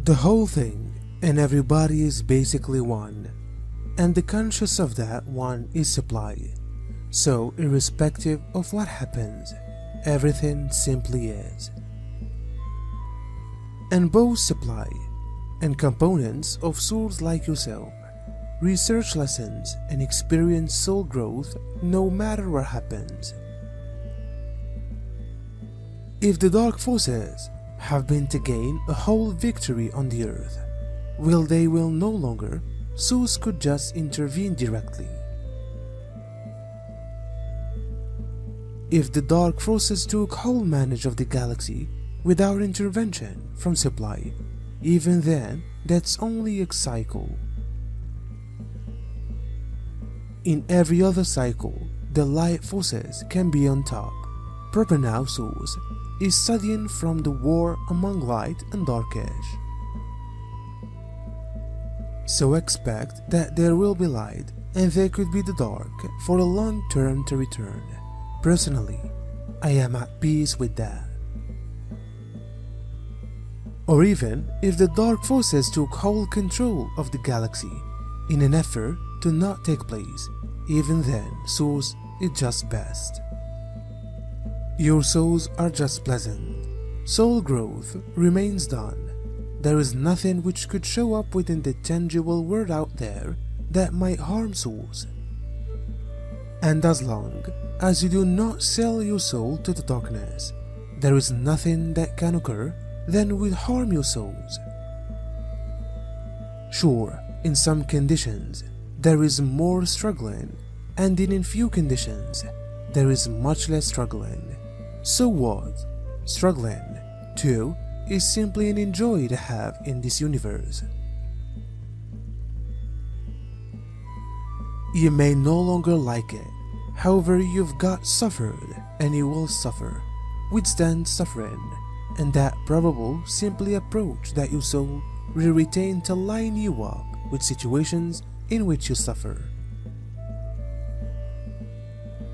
The whole thing and everybody is basically one, and the conscious of that one is supply. So irrespective of what happens, everything simply is. And both supply and components of souls like yourself research lessons and experience soul growth no matter what happens. If the dark forces have been to gain a whole victory on the earth, they will no longer, souls could just intervene directly. If the dark forces took whole manage of the galaxy without intervention from supply, even then that's only a cycle. In every other cycle, the light forces can be on top. Proper now souls is studying from the war among light and darkish. So expect that there will be light and there could be the dark for a long term to return. Personally, I am at peace with that. Or even if the dark forces took whole control of the galaxy in an effort to not take place, even then souls is just best. Your souls are just pleasant. Soul growth remains done. There is nothing which could show up within the tangible world out there that might harm souls. And as long as you do not sell your soul to the darkness, there is nothing that can occur that will harm your souls. Sure, in some conditions there is more struggling, and in few conditions there is much less struggling. So what? Struggling, too, is simply an enjoy to have in this universe. You may no longer like it, however you've got suffered and you will suffer, withstand suffering, and that probable simply approach that your soul will retain to line you up with situations in which you suffer.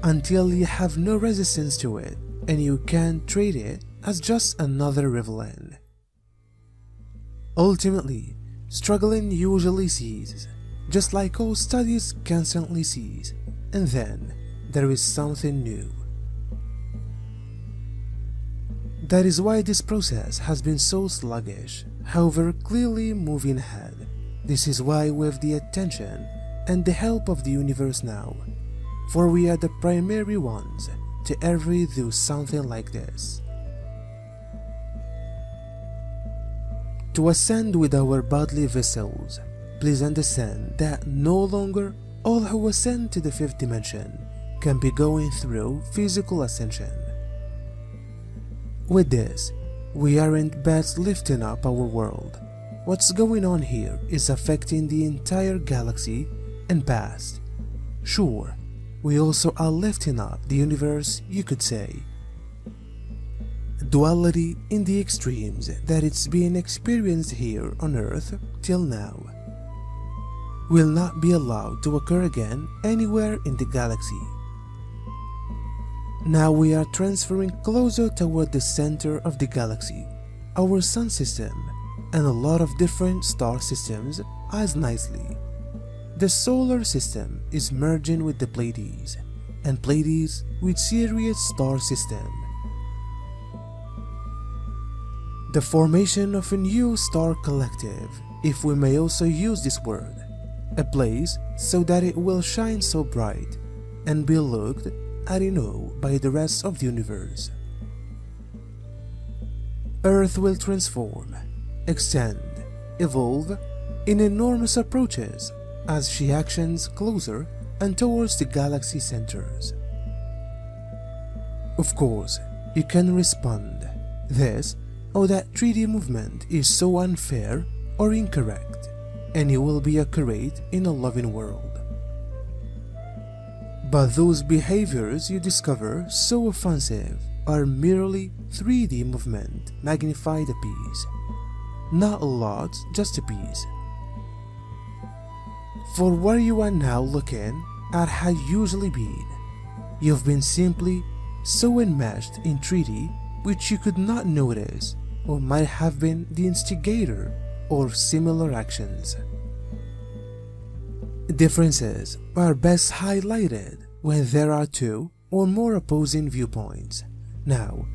Until you have no resistance to it, and you can treat it as just another riverine. Ultimately, struggling usually ceases, just like all studies constantly cease, and then there is something new. That is why this process has been so sluggish, however clearly moving ahead. This is why with the attention and the help of the universe now, for we are the primary ones to ever do something like this. To ascend with our bodily vessels, please understand that no longer all who ascend to the fifth dimension can be going through physical ascension. With this, we aren't best lifting up our world. What's going on here is affecting the entire galaxy and past. Sure, we also are lifting up the universe, you could say. Duality in the extremes that it's being experienced here on Earth till now will not be allowed to occur again anywhere in the galaxy. Now we are transferring closer toward the center of the galaxy, our sun system, and a lot of different star systems as nicely. The solar system is merging with the Pleiades, and Pleiades with Sirius star system. The formation of a new star collective, if we may also use this word, a place so that it will shine so bright and be looked at in awe by the rest of the universe. Earth will transform, extend, evolve in enormous approaches as she actions closer and towards the galaxy centers. Of course, you can respond, this or that 3D movement is so unfair or incorrect, and you will be accurate in a loving world. But those behaviors you discover so offensive are merely 3D movement magnified a piece. Not a lot, just a piece. For where you are now looking at had usually been, you've been simply so enmeshed in 3D which you could not notice or might have been the instigator or similar actions. Differences are best highlighted when there are two or more opposing viewpoints, now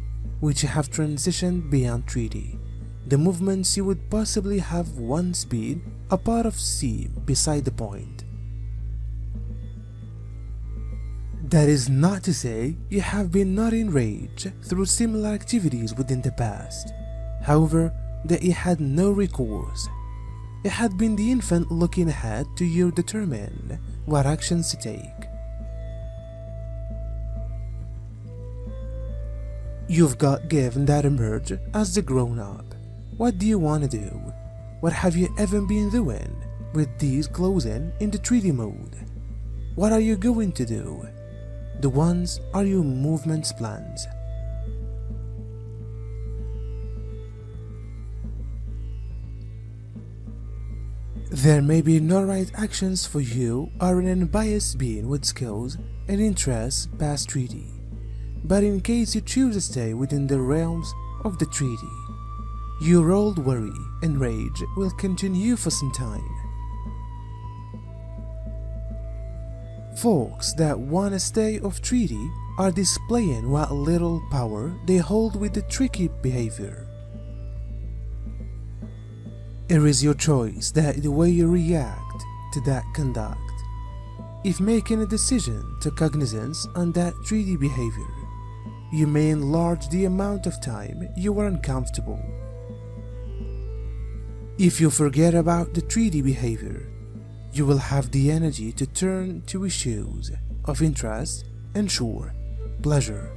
which have transitioned beyond 3D. The movements you would possibly have one speed, a part of C beside the point. That is not to say you have been not enraged through similar activities within the past, however, that you had no recourse. It had been the infant looking ahead to you determine what actions to take. You've got given that emerge as the grown-up. What do you want to do? What have you ever been doing with these closing in the 3D mode? What are you going to do? The ones are your movements plans. There may be no right actions for you or an unbiased being with skills and interests past 3D, but in case you choose to stay within the realms of the 3D, your old worry and rage will continue for some time. Folks that want to stay off 3D are displaying what little power they hold with the tricky behavior. It is your choice that the way you react to that conduct. If making a decision to cognizance on that 3D behavior, you may enlarge the amount of time you are uncomfortable. If you forget about the 3D behavior, you will have the energy to turn to issues of interest and sure pleasure